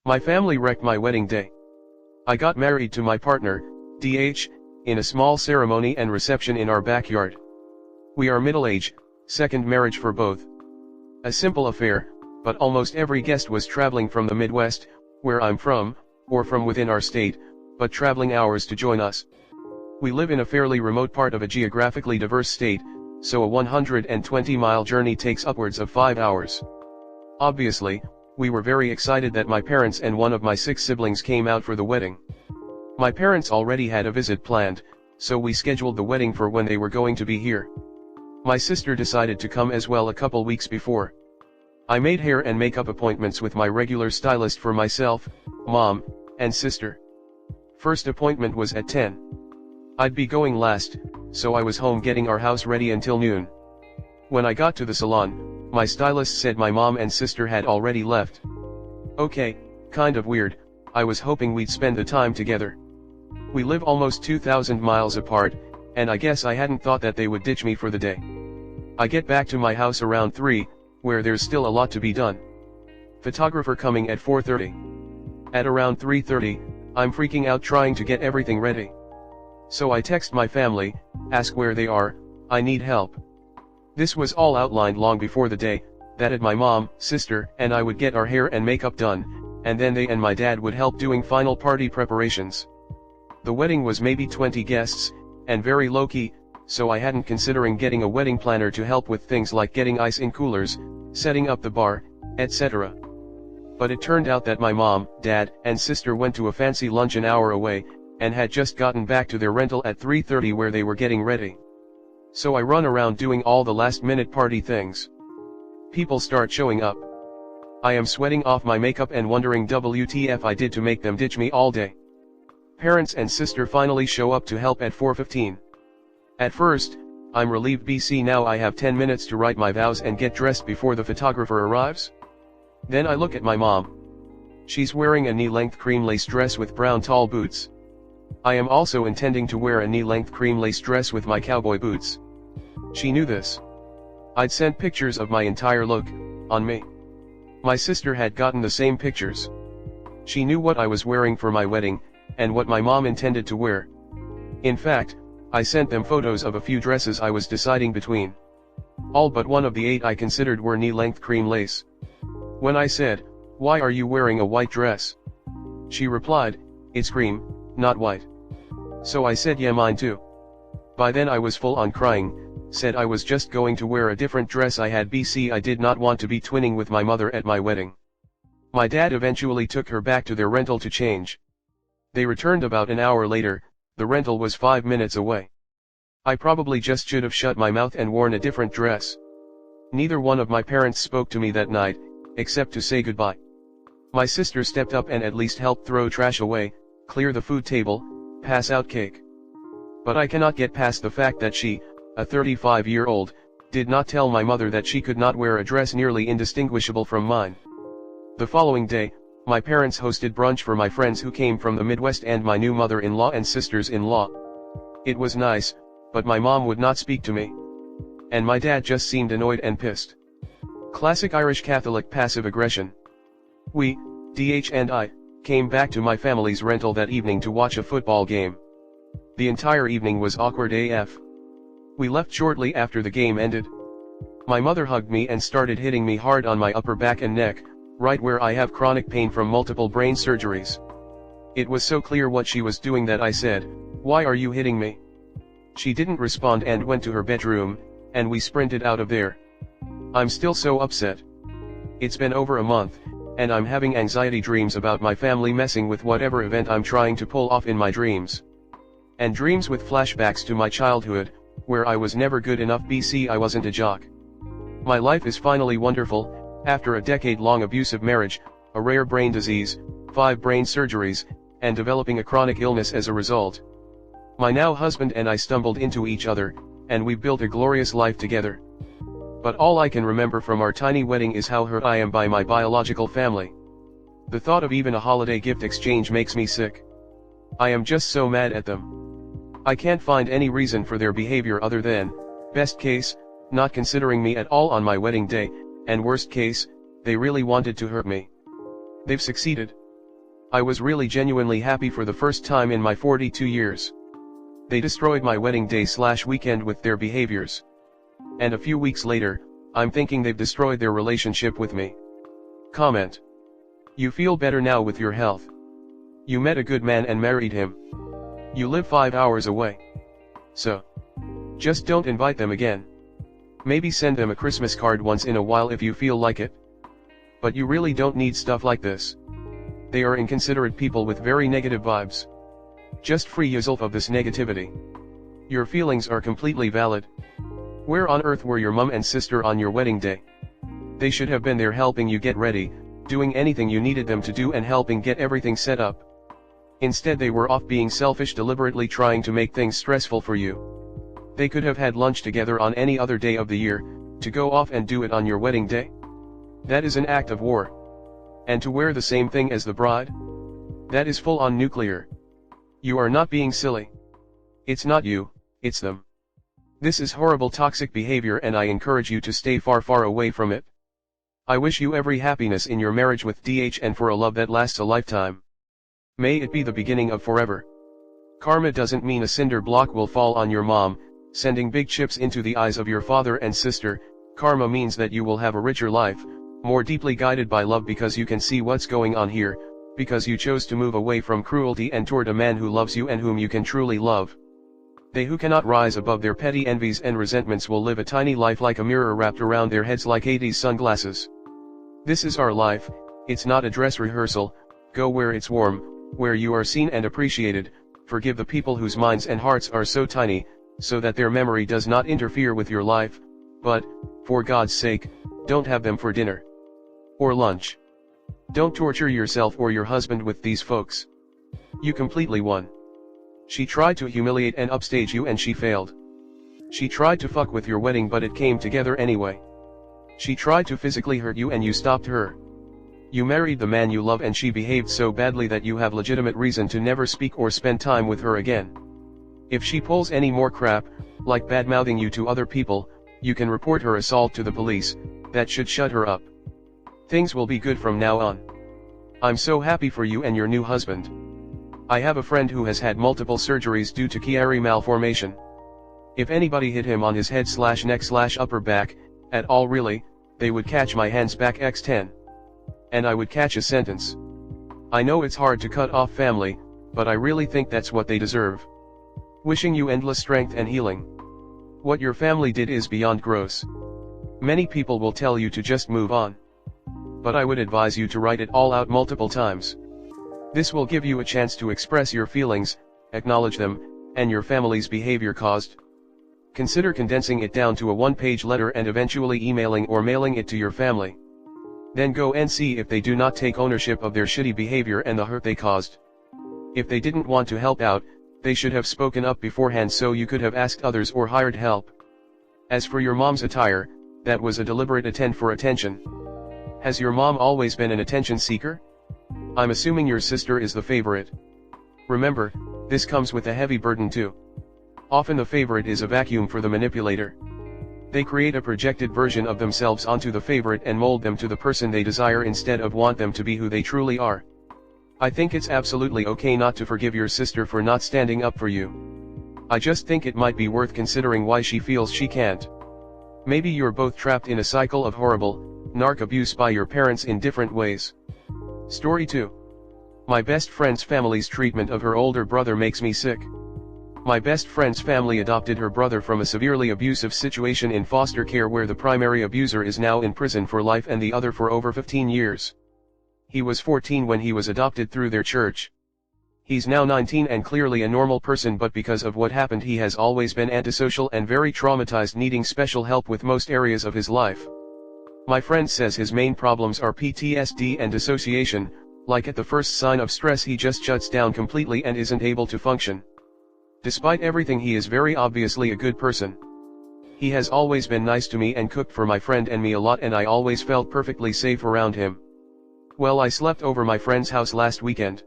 My family wrecked my wedding day. I got married to my partner, DH, in a small ceremony and reception in our backyard. We are middle-aged, second marriage for both. A simple affair, but almost every guest was traveling from the Midwest, where I'm from, or from within our state, but traveling hours to join us. We live in a fairly remote part of a geographically diverse state, so a 120-mile journey takes upwards of 5 hours. Obviously, we were very excited that my parents and one of my 6 siblings came out for the wedding. My parents already had a visit planned, so we scheduled the wedding for when they were going to be here. My sister decided to come as well a couple weeks before. I made hair and makeup appointments with my regular stylist for myself, mom, and sister. First appointment was at 10. I'd be going last, so I was home getting our house ready until noon. When I got to the salon, my stylist said my mom and sister had already left. Okay, kind of weird, I was hoping we'd spend the time together. We live almost 2,000 miles apart, and I guess I hadn't thought that they would ditch me for the day. I get back to my house around 3, where there's still a lot to be done. Photographer coming at 4:30. At around 3:30, I'm freaking out trying to get everything ready. So I text my family, ask where they are, I need help. This was all outlined long before the day, that my mom, sister, and I would get our hair and makeup done, and then they and my dad would help doing final party preparations. The wedding was maybe 20 guests, and very low-key, so I hadn't considering getting a wedding planner to help with things like getting ice in coolers, setting up the bar, etc. But it turned out that my mom, dad, and sister went to a fancy lunch an hour away, and had just gotten back to their rental at 3:30 where they were getting ready. So I run around doing all the last-minute party things. People start showing up. I am sweating off my makeup and wondering WTF I did to make them ditch me all day. Parents and sister finally show up to help at 4:15. At first, I'm relieved BC now I have 10 minutes to write my vows and get dressed before the photographer arrives. Then I look at my mom. She's wearing a knee-length cream lace dress with brown tall boots. I am also intending to wear a knee-length cream lace dress with my cowboy boots. She knew this. I'd sent pictures of my entire look, on me. My sister had gotten the same pictures. She knew what I was wearing for my wedding, and what my mom intended to wear. In fact, I sent them photos of a few dresses I was deciding between. All but one of the 8 I considered were knee-length cream lace. When I said, "Why are you wearing a white dress?" she replied, "It's cream, not white." So I said, "Yeah, mine too." By then I was full on crying, said I was just going to wear a different dress I had BC I did not want to be twinning with my mother at my wedding. My dad eventually took her back to their rental to change. They returned about an hour later, the rental was 5 minutes away. I probably just should have shut my mouth and worn a different dress. Neither one of my parents spoke to me that night, except to say goodbye. My sister stepped up and at least helped throw trash away, clear the food table, pass out cake. But I cannot get past the fact that she, a 35-year-old, did not tell my mother that she could not wear a dress nearly indistinguishable from mine. The following day, my parents hosted brunch for my friends who came from the Midwest and my new mother-in-law and sisters-in-law. It was nice, but my mom would not speak to me. And my dad just seemed annoyed and pissed. Classic Irish Catholic passive aggression. We, DH and I, came back to my family's rental that evening to watch a football game. The entire evening was awkward AF. We left shortly after the game ended. My mother hugged me and started hitting me hard on my upper back and neck, right where I have chronic pain from multiple brain surgeries. It was so clear what she was doing that I said, "Why are you hitting me?" She didn't respond and went to her bedroom, and we sprinted out of there. I'm still so upset. It's been over a month, and I'm having anxiety dreams about my family messing with whatever event I'm trying to pull off in my dreams. And dreams with flashbacks to my childhood, where I was never good enough BC I wasn't a jock. My life is finally wonderful, after a decade-long abusive marriage, a rare brain disease, 5 brain surgeries, and developing a chronic illness as a result. My now husband and I stumbled into each other, and we built a glorious life together. But all I can remember from our tiny wedding is how hurt I am by my biological family. The thought of even a holiday gift exchange makes me sick. I am just so mad at them. I can't find any reason for their behavior other than, best case, not considering me at all on my wedding day, and worst case, they really wanted to hurt me. They've succeeded. I was really genuinely happy for the first time in my 42 years. They destroyed my wedding day/weekend with their behaviors. And a few weeks later, I'm thinking they've destroyed their relationship with me. Comment. You feel better now with your health. You met a good man and married him. You live 5 hours away. So, just don't invite them again. Maybe send them a Christmas card once in a while if you feel like it. But you really don't need stuff like this. They are inconsiderate people with very negative vibes. Just free yourself of this negativity. Your feelings are completely valid. Where on earth were your mom and sister on your wedding day? They should have been there helping you get ready, doing anything you needed them to do and helping get everything set up. Instead they were off being selfish, deliberately trying to make things stressful for you. They could have had lunch together on any other day of the year, to go off and do it on your wedding day? That is an act of war. And to wear the same thing as the bride? That is full-on nuclear. You are not being silly. It's not you, it's them. This is horrible toxic behavior and I encourage you to stay far away from it. I wish you every happiness in your marriage with DH and for a love that lasts a lifetime. May it be the beginning of forever. Karma doesn't mean a cinder block will fall on your mom, sending big chips into the eyes of your father and sister. Karma means that you will have a richer life, more deeply guided by love because you can see what's going on here, because you chose to move away from cruelty and toward a man who loves you and whom you can truly love. They who cannot rise above their petty envies and resentments will live a tiny life like a mirror wrapped around their heads like 80s sunglasses. This is our life, it's not a dress rehearsal. Go where it's warm, where you are seen and appreciated. Forgive the people whose minds and hearts are so tiny, so that their memory does not interfere with your life, but, for God's sake, don't have them for dinner. Or lunch. Don't torture yourself or your husband with these folks. You completely won. She tried to humiliate and upstage you and she failed. She tried to fuck with your wedding but it came together anyway. She tried to physically hurt you and you stopped her. You married the man you love and she behaved so badly that you have legitimate reason to never speak or spend time with her again. If she pulls any more crap, like bad-mouthing you to other people, you can report her assault to the police. That should shut her up. Things will be good from now on. I'm so happy for you and your new husband. I have a friend who has had multiple surgeries due to Chiari malformation. If anybody hit him on his head/neck/upper back, at all really, they would catch my hands back x10. And I would catch a sentence. I know it's hard to cut off family, but I really think that's what they deserve. Wishing you endless strength and healing. What your family did is beyond gross. Many people will tell you to just move on. But I would advise you to write it all out multiple times. This will give you a chance to express your feelings, acknowledge them, and your family's behavior caused. Consider condensing it down to a one-page letter and eventually emailing or mailing it to your family. Then go and see if they do not take ownership of their shitty behavior and the hurt they caused. If they didn't want to help out, they should have spoken up beforehand so you could have asked others or hired help. As for your mom's attire, that was a deliberate attempt for attention. Has your mom always been an attention seeker? I'm assuming your sister is the favorite. Remember, this comes with a heavy burden too. Often the favorite is a vacuum for the manipulator. They create a projected version of themselves onto the favorite and mold them to the person they desire instead of want them to be who they truly are. I think it's absolutely okay not to forgive your sister for not standing up for you. I just think it might be worth considering why she feels she can't. Maybe you're both trapped in a cycle of horrible, narc abuse by your parents in different ways. Story 2. My best friend's family's treatment of her older brother makes me sick. My best friend's family adopted her brother from a severely abusive situation in foster care where the primary abuser is now in prison for life and the other for over 15 years. He was 14 when he was adopted through their church. He's now 19 and clearly a normal person, but because of what happened he has always been antisocial and very traumatized, needing special help with most areas of his life. My friend says his main problems are PTSD and dissociation, like at the first sign of stress he just shuts down completely and isn't able to function. Despite everything he is very obviously a good person. He has always been nice to me and cooked for my friend and me a lot and I always felt perfectly safe around him. Well, I slept over my friend's house last weekend.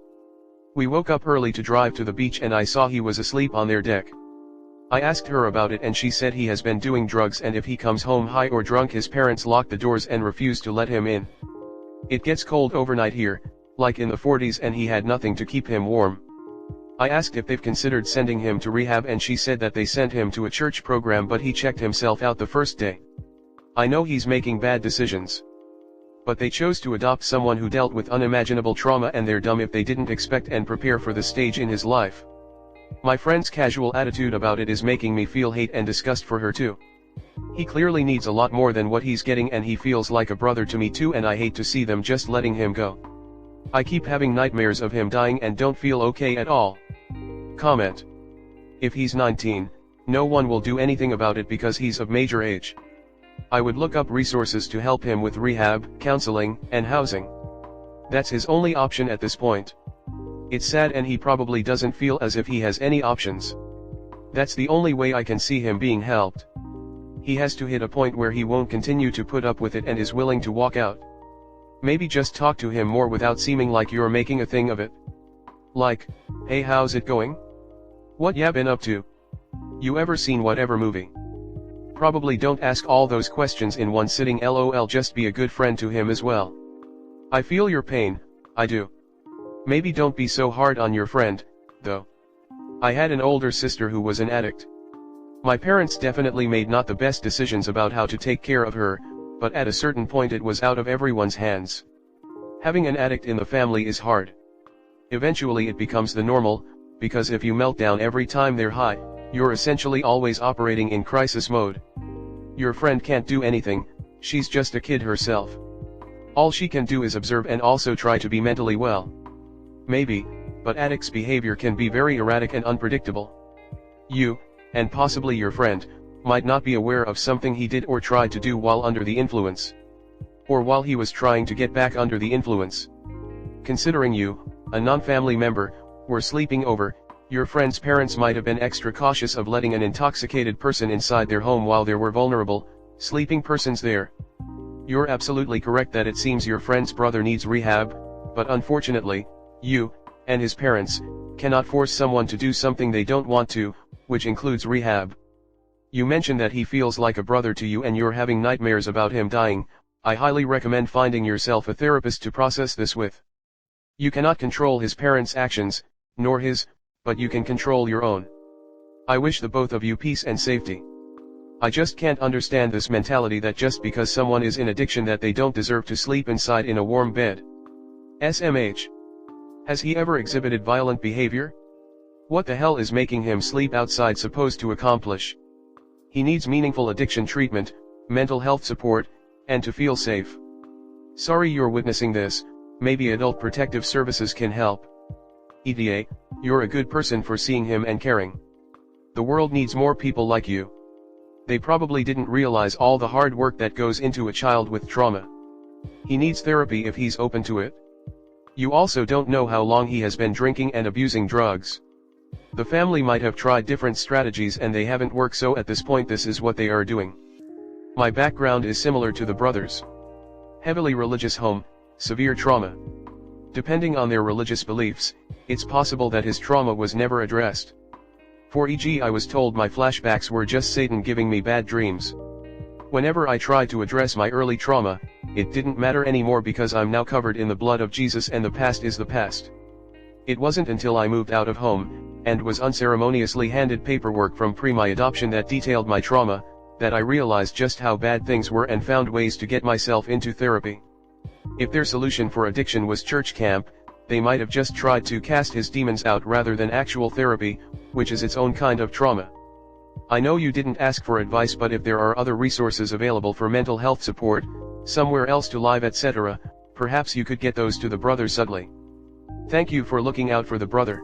We woke up early to drive to the beach and I saw he was asleep on their deck. I asked her about it and she said he has been doing drugs and if he comes home high or drunk his parents lock the doors and refuse to let him in. It gets cold overnight here, like in the 40s, and he had nothing to keep him warm. I asked if they've considered sending him to rehab, and she said that they sent him to a church program, but he checked himself out the first day. I know he's making bad decisions. But they chose to adopt someone who dealt with unimaginable trauma, and they're dumb if they didn't expect and prepare for the stage in his life. My friend's casual attitude about it is making me feel hate and disgust for her too. He clearly needs a lot more than what he's getting, and he feels like a brother to me too, and I hate to see them just letting him go. I keep having nightmares of him dying and don't feel okay at all. Comment. If he's 19, no one will do anything about it because he's of major age. I would look up resources to help him with rehab, counseling, and housing. That's his only option at this point. It's sad, and he probably doesn't feel as if he has any options. That's the only way I can see him being helped. He has to hit a point where he won't continue to put up with it and is willing to walk out. Maybe just talk to him more without seeming like you're making a thing of it. Like, hey, how's it going? What ya been up to? You ever seen whatever movie? Probably don't ask all those questions in one sitting, lol, just be a good friend to him as well. I feel your pain, I do. Maybe don't be so hard on your friend, though. I had an older sister who was an addict. My parents definitely made not the best decisions about how to take care of her, but at a certain point it was out of everyone's hands. Having an addict in the family is hard. Eventually it becomes the normal, because if you melt down every time they're high, you're essentially always operating in crisis mode. Your friend can't do anything, she's just a kid herself. All she can do is observe and also try to be mentally well. Maybe, but addicts' behavior can be very erratic and unpredictable. You, and possibly your friend, might not be aware of something he did or tried to do while under the influence. Or while he was trying to get back under the influence. Considering you, a non-family member, were sleeping over, your friend's parents might have been extra cautious of letting an intoxicated person inside their home while there were vulnerable, sleeping persons there. You're absolutely correct that it seems your friend's brother needs rehab, but unfortunately, you, and his parents, cannot force someone to do something they don't want to, which includes rehab. You mentioned that he feels like a brother to you and you're having nightmares about him dying. I highly recommend finding yourself a therapist to process this with. You cannot control his parents' actions, nor his, but you can control your own. I wish the both of you peace and safety. I just can't understand this mentality that just because someone is in addiction that they don't deserve to sleep inside in a warm bed. SMH. Has he ever exhibited violent behavior? What the hell is making him sleep outside supposed to accomplish? He needs meaningful addiction treatment, mental health support, and to feel safe. Sorry you're witnessing this, maybe Adult Protective Services can help. AITA, you're a good person for seeing him and caring. The world needs more people like you. They probably didn't realize all the hard work that goes into a child with trauma. He needs therapy if he's open to it. You also don't know how long he has been drinking and abusing drugs. The family might have tried different strategies and they haven't worked, so at this point this is what they are doing. My background is similar to the brothers. Heavily religious home, severe trauma. Depending on their religious beliefs, it's possible that his trauma was never addressed. For e.g., I was told my flashbacks were just Satan giving me bad dreams. Whenever I tried to address my early trauma, it didn't matter anymore because I'm now covered in the blood of Jesus and the past is the past. It wasn't until I moved out of home, and was unceremoniously handed paperwork from my adoption that detailed my trauma, that I realized just how bad things were and found ways to get myself into therapy. If their solution for addiction was church camp, they might have just tried to cast his demons out rather than actual therapy, which is its own kind of trauma. I know you didn't ask for advice, but if there are other resources available for mental health support, somewhere else to live, etc., perhaps you could get those to the brother subtly. Thank you for looking out for the brother.